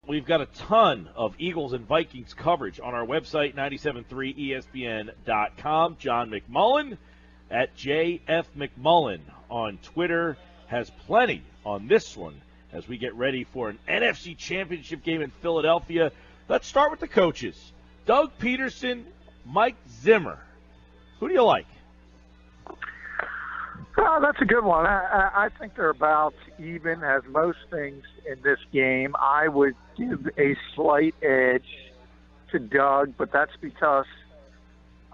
We've got a ton of Eagles and Vikings coverage on our website, 973ESPN.com. John McMullen at JF McMullen on Twitter has plenty on this one as we get ready for an NFC Championship game in Philadelphia. Let's start with the coaches. Doug Peterson, Mike Zimmer. Who do you like? Well, that's a good one. I think they're about even as most things in this game. I would give a slight edge to Doug, but that's because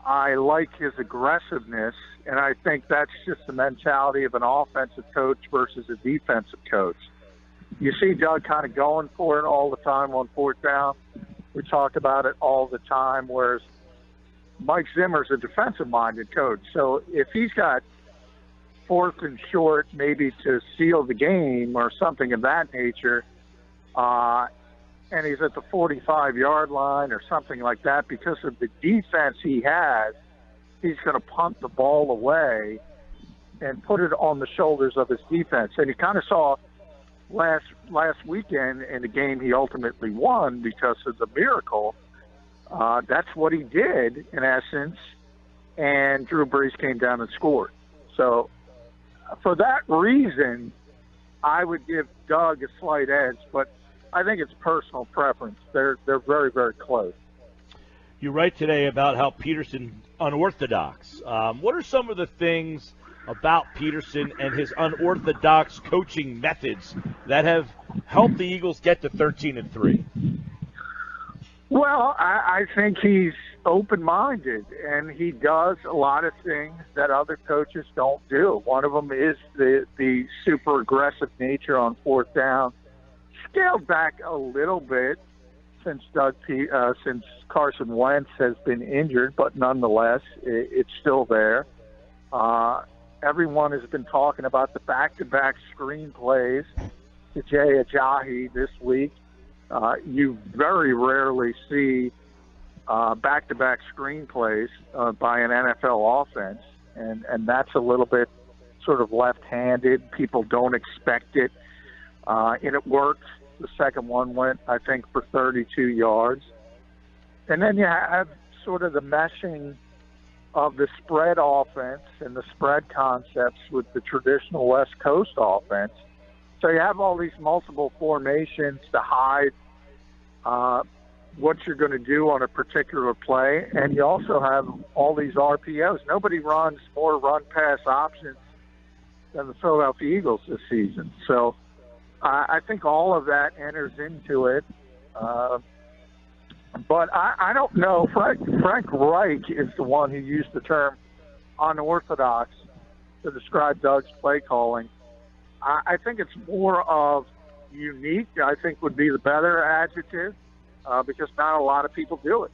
I like his aggressiveness, and I think that's just the mentality of an offensive coach versus a defensive coach. You see Doug kind of going for it all the time on fourth down. We talk about it all the time, whereas Mike Zimmer's a defensive-minded coach. So if he's got fourth and short, maybe to seal the game or something of that nature, and he's at the 45-yard line or something like that, because of the defense he has, he's going to punt the ball away and put it on the shoulders of his defense. And you kind of saw last weekend in the game he ultimately won because of the miracle. That's what he did, in essence, and Drew Brees came down and scored. So for that reason, I would give Doug a slight edge, but I think it's personal preference. They're very, very close. You write today about how Peterson unorthodox. What are some of the things about Peterson and his unorthodox coaching methods that have helped the Eagles get to 13-3? Well, I think he's open-minded, and he does a lot of things that other coaches don't do. One of them is the super aggressive nature on fourth down. Scaled back a little bit since Carson Wentz has been injured, but nonetheless, it's still there. Everyone has been talking about the back-to-back screenplays to Jay Ajayi this week. You very rarely see back-to-back screenplays by an NFL offense, and that's a little bit sort of left-handed. People don't expect it, and it worked. The second one went, I think, for 32 yards. And then you have sort of the meshing of the spread offense and the spread concepts with the traditional West Coast offense. So you have all these multiple formations to hide what you're going to do on a particular play, and you also have all these RPOs. Nobody runs more run-pass options than the Philadelphia Eagles this season. So I think all of that enters into it. But I don't know. Frank Reich is the one who used the term unorthodox to describe Doug's play calling. I think it's more of unique, I think would be the better adjective, because not a lot of people do it.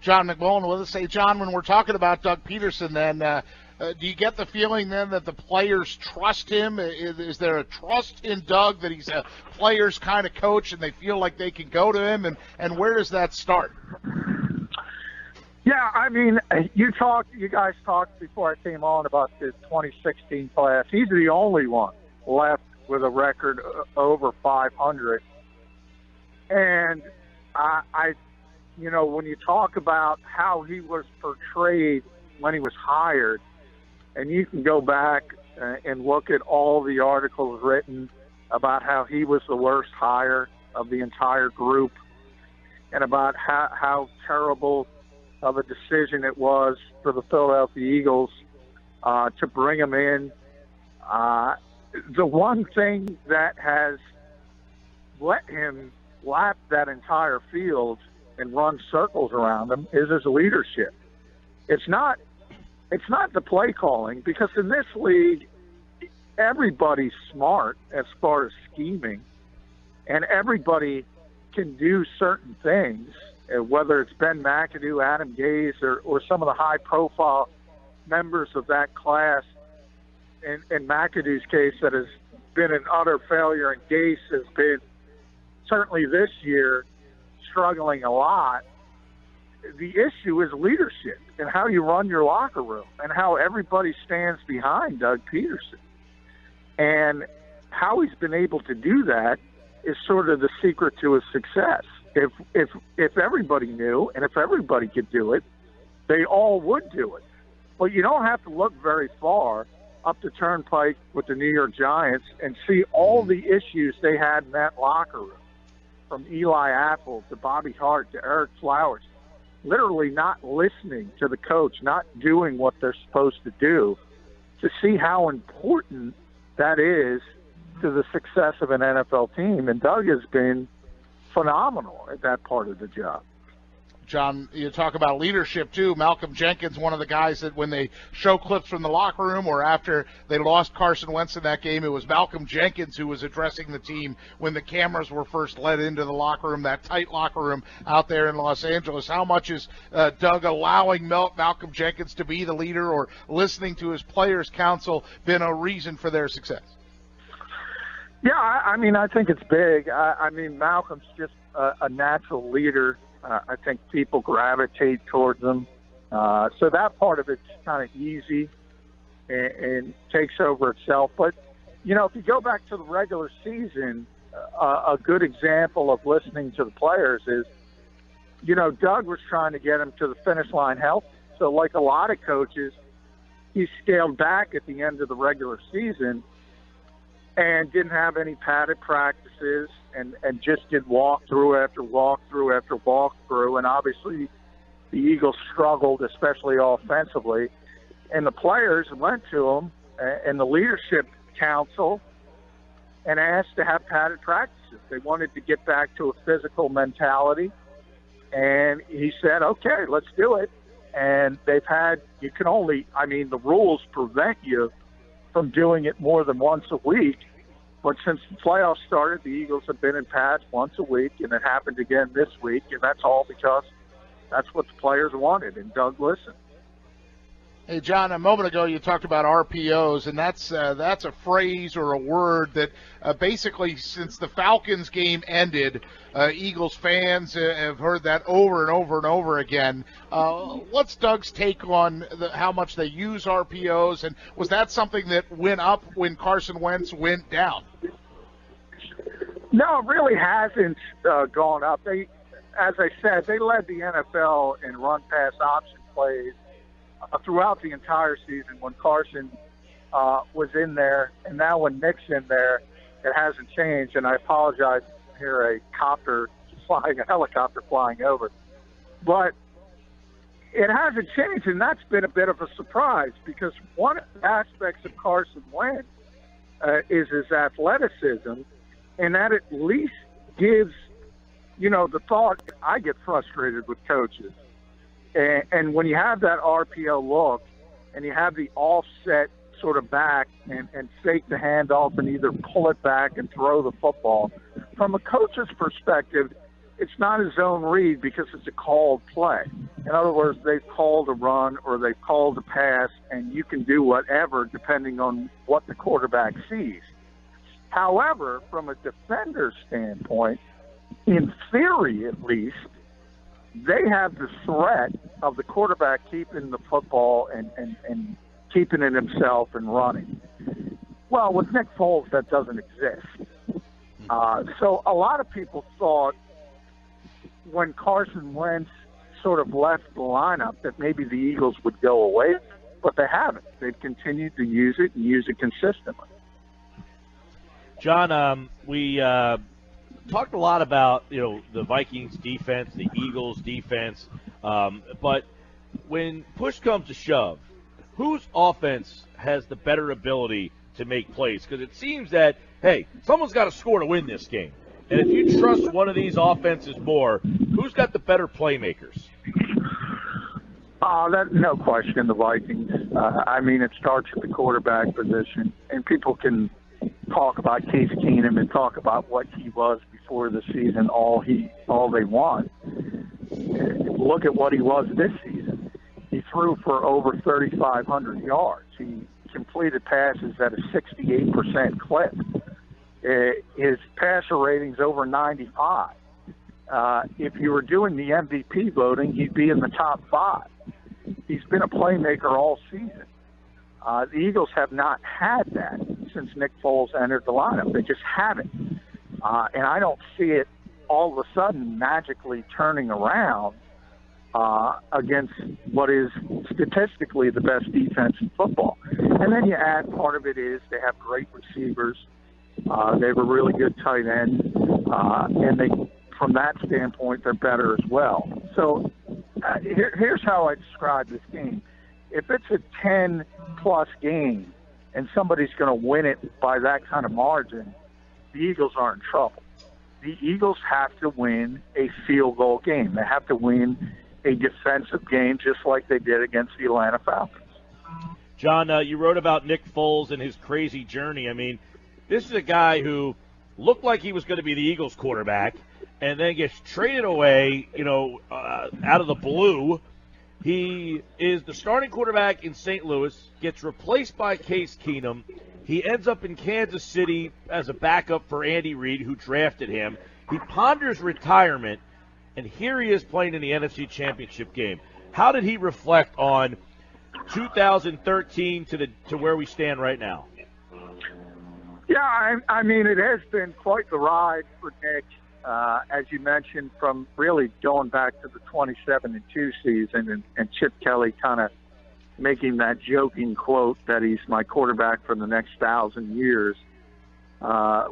John McMullen with us. Hey, John, when we're talking about Doug Peterson, then, do you get the feeling then that the players trust him? Is there a trust in Doug that he's a players kind of coach and they feel like they can go to him? And where does that start? Yeah, I mean, you guys talked before I came on about the 2016 class. He's the only one left with a record over 500. And when you talk about how he was portrayed when he was hired, and you can go back and look at all the articles written about how he was the worst hire of the entire group and about how terrible of a decision it was for the Philadelphia Eagles to bring him in. The one thing that has let him lap that entire field and run circles around him is his leadership. It's not the play calling, because in this league, everybody's smart as far as scheming, and everybody can do certain things, whether it's Ben McAdoo, Adam Gase, or some of the high-profile members of that class. In McAdoo's case, that has been an utter failure, and Gase has been, certainly this year, struggling a lot. The issue is leadership and how you run your locker room and how everybody stands behind Doug Peterson. And how he's been able to do that is sort of the secret to his success. If everybody knew and if everybody could do it, they all would do it. But you don't have to look very far up the turnpike with the New York Giants and see all the issues they had in that locker room, from Eli Apple to Bobby Hart to Eric Flowers, literally not listening to the coach, not doing what they're supposed to do, to see how important that is to the success of an NFL team. And Doug has been phenomenal at that part of the job. John, you talk about leadership, too. Malcolm Jenkins, one of the guys that when they show clips from the locker room or after they lost Carson Wentz in that game, it was Malcolm Jenkins who was addressing the team when the cameras were first let into the locker room, that tight locker room out there in Los Angeles. How much is Doug allowing Malcolm Jenkins to be the leader or listening to his players' counsel been a reason for their success? Yeah, I mean, I think it's big. I mean, Malcolm's just a natural leader. I think people gravitate towards him. So that part of it's kind of easy and takes over itself. But, you know, if you go back to the regular season, a good example of listening to the players is, you know, Doug was trying to get him to the finish line healthy. So like a lot of coaches, he scaled back at the end of the regular season and didn't have any padded practices and just did walkthrough after walkthrough after walkthrough. And obviously the Eagles struggled, especially offensively. And the players went to him and the leadership council and asked to have padded practices. They wanted to get back to a physical mentality. And he said, okay, let's do it. And they've had, you can only, I mean, the rules prevent you from doing it more than once a week. But since the playoffs started, the Eagles have been in pads once a week, and it happened again this week, and that's all because that's what the players wanted, and Doug listened. Hey, John, a moment ago you talked about RPOs, and that's a phrase or a word that basically since the Falcons game ended, Eagles fans have heard that over and over and over again. What's Doug's take on how much they use RPOs, and was that something that went up when Carson Wentz went down? No, it really hasn't gone up. They, as I said, they led the NFL in run-pass option plays throughout the entire season when Carson was in there, and now when Nick's in there, it hasn't changed. And I apologize to hear a helicopter flying over, but it hasn't changed, and that's been a bit of a surprise because one of the aspects of Carson Wentz is his athleticism, and that at least gives, you know, the thought. I get frustrated with coaches. And when you have that RPO look and you have the offset sort of back and fake the handoff and either pull it back and throw the football, from a coach's perspective, it's not a zone read because it's a called play. In other words, they've called a run or they've called a pass, and you can do whatever depending on what the quarterback sees. However, from a defender's standpoint, in theory at least, they have the threat of the quarterback keeping the football and keeping it himself and running. Well, with Nick Foles, that doesn't exist. So a lot of people thought when Carson Wentz sort of left the lineup that maybe the Eagles would go away, but they haven't. They've continued to use it and use it consistently. John, we talked a lot about, you know, the Vikings defense, the Eagles defense, but when push comes to shove, whose offense has the better ability to make plays? Because it seems that, hey, someone's got to score to win this game. And if you trust one of these offenses more, who's got the better playmakers? No question, the Vikings. I mean, it starts at the quarterback position, and people can talk about Case Keenum and talk about what he was before the season all they want. Look at what he was this season. He threw for over 3,500 yards. He completed passes at a 68% clip. His passer rating's over 95. If you were doing the MVP voting, he'd be in the top 5. He's been a playmaker all season. The Eagles have not had that since Nick Foles entered the lineup. They just haven't. And I don't see it all of a sudden magically turning around against what is statistically the best defense in football. And then you add, part of it is they have great receivers. They have a really good tight end. And they, from that standpoint, they're better as well. So here's how I describe this game. If it's a 10-plus game and somebody's going to win it by that kind of margin, the Eagles are in trouble. The Eagles have to win a field goal game. They have to win a defensive game just like they did against the Atlanta Falcons. John, you wrote about Nick Foles and his crazy journey. I mean, this is a guy who looked like he was going to be the Eagles quarterback and then gets traded away, out of the blue. He is the starting quarterback in St. Louis, gets replaced by Case Keenum. He ends up in Kansas City as a backup for Andy Reid, who drafted him. He ponders retirement, and here he is playing in the NFC Championship game. How did he reflect on 2013 to where we stand right now? Yeah, I mean, it has been quite the ride for Nick, as you mentioned, from really going back to the 27-2 season and Chip Kelly kind of making that joking quote that he's my quarterback for the next 1,000 years,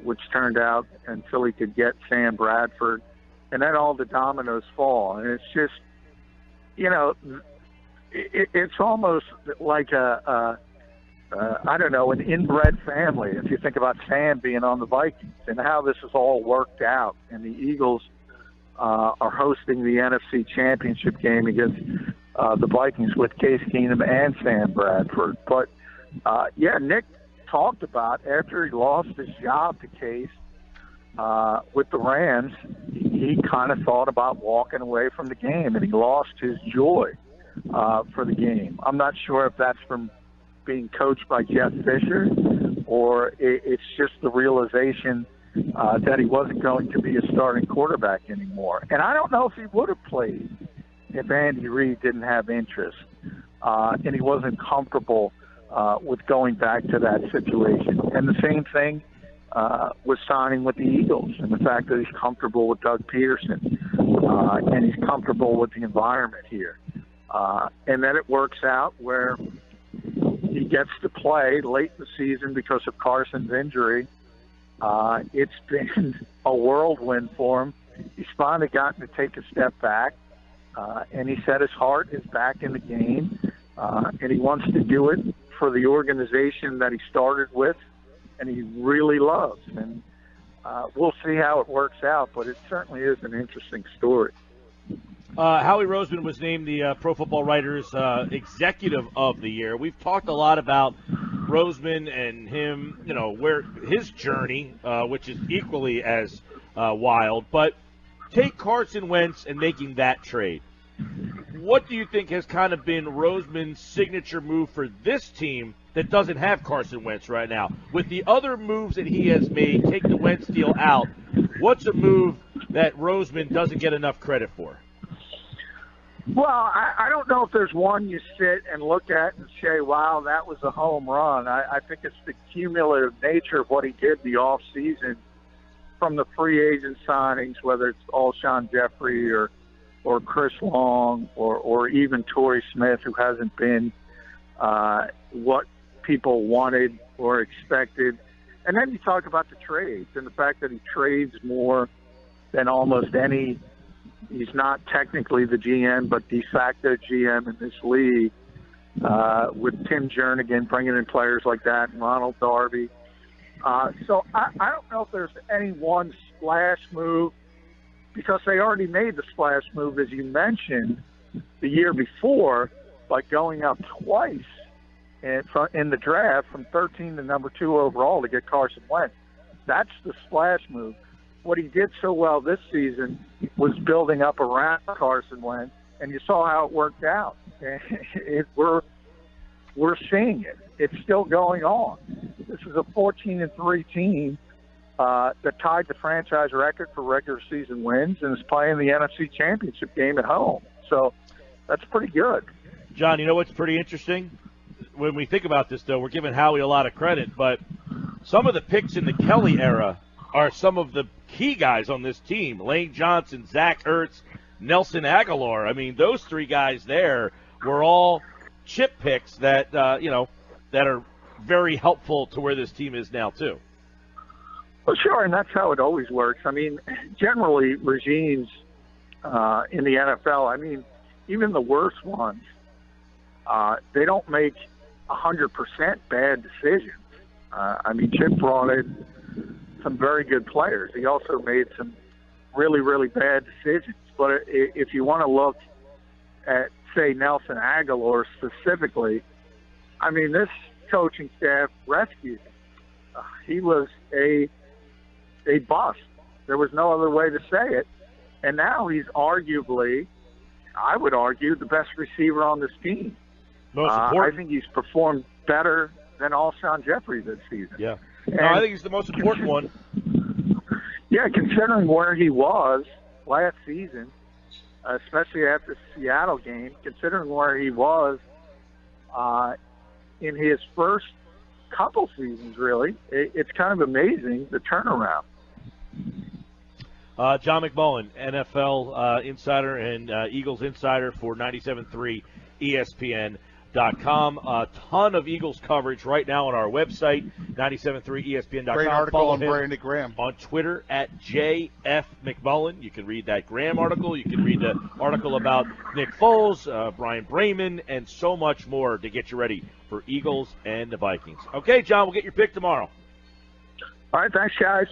which turned out until he could get Sam Bradford. And then all the dominoes fall. And it's just, it's almost like I don't know, an inbred family. If you think about Sam being on the Vikings and how this has all worked out. And the Eagles are hosting the NFC Championship game against the Vikings with Case Keenum and Sam Bradford. But, Nick talked about after he lost his job to Case with the Rams, he kind of thought about walking away from the game, and he lost his joy for the game. I'm not sure if that's from being coached by Jeff Fisher or it's just the realization that he wasn't going to be a starting quarterback anymore. And I don't know if he would have played if Andy Reid didn't have interest and he wasn't comfortable with going back to that situation. And the same thing with signing with the Eagles and the fact that he's comfortable with Doug Peterson and he's comfortable with the environment here. And then it works out where he gets to play late in the season because of Carson's injury. It's been a whirlwind for him. He's finally gotten to take a step back. And he said his heart is back in the game, and he wants to do it for the organization that he started with, and he really loves. And we'll see how it works out, but it certainly is an interesting story. Howie Roseman was named the Pro Football Writers Executive of the Year. We've talked a lot about Roseman and him, where his journey, which is equally as wild, but take Carson Wentz and making that trade. What do you think has kind of been Roseman's signature move for this team that doesn't have Carson Wentz right now? With the other moves that he has made, take the Wentz deal out, what's a move that Roseman doesn't get enough credit for? Well, I don't know if there's one you sit and look at and say, wow, that was a home run. I think it's the cumulative nature of what he did the offseason from the free agent signings, whether it's Alshon Jeffrey or Chris Long or even Torrey Smith, who hasn't been what people wanted or expected. And then you talk about the trades and the fact that he trades more than almost any. He's not technically the GM, but de facto GM in this league, with Tim Jernigan bringing in players like that, and Ronald Darby. So I don't know if there's any one splash move, because they already made the splash move, as you mentioned, the year before by going up twice in the draft from 13 to number 2 overall to get Carson Wentz. That's the splash move. What he did so well this season was building up around Carson Wentz, and you saw how it worked out. We're seeing it. It's still going on. This is a 14-3 team that tied the franchise record for regular season wins and is playing the NFC Championship game at home. So that's pretty good. John, you know what's pretty interesting? When we think about this, though, we're giving Howie a lot of credit, but some of the picks in the Kelly era are some of the key guys on this team. Lane Johnson, Zach Ertz, Nelson Aguilar. I mean, those three guys there were all chip picks that, that are very helpful to where this team is now, too. Well, sure, and that's how it always works. I mean, generally, regimes in the NFL, I mean, even the worst ones, they don't make 100% bad decisions. I mean, Chip brought in some very good players. He also made some really, really bad decisions. But if you want to look at, say, Nelson Aguilar specifically, I mean, this coaching staff rescued him. He was a bust. There was no other way to say it. And now he's arguably, I would argue, the best receiver on this team. Most important. I think he's performed better than Alshon Jeffrey this season. Yeah. No, I think he's the most important one. Yeah, considering where he was last season, especially after the Seattle game, considering where he was in his first couple seasons, really, it's kind of amazing, the turnaround. John McMullen, NFL insider and Eagles insider for 97.3 ESPN.com. A ton of Eagles coverage right now on our website, 97.3ESPN.com. Great article Follow on Brandon Graham. On Twitter at JF McMullen. You can read that Graham article. You can read the article about Nick Foles, Brian Brayman, and so much more to get you ready for Eagles and the Vikings. Okay, John, we'll get your pick tomorrow. All right, thanks, guys.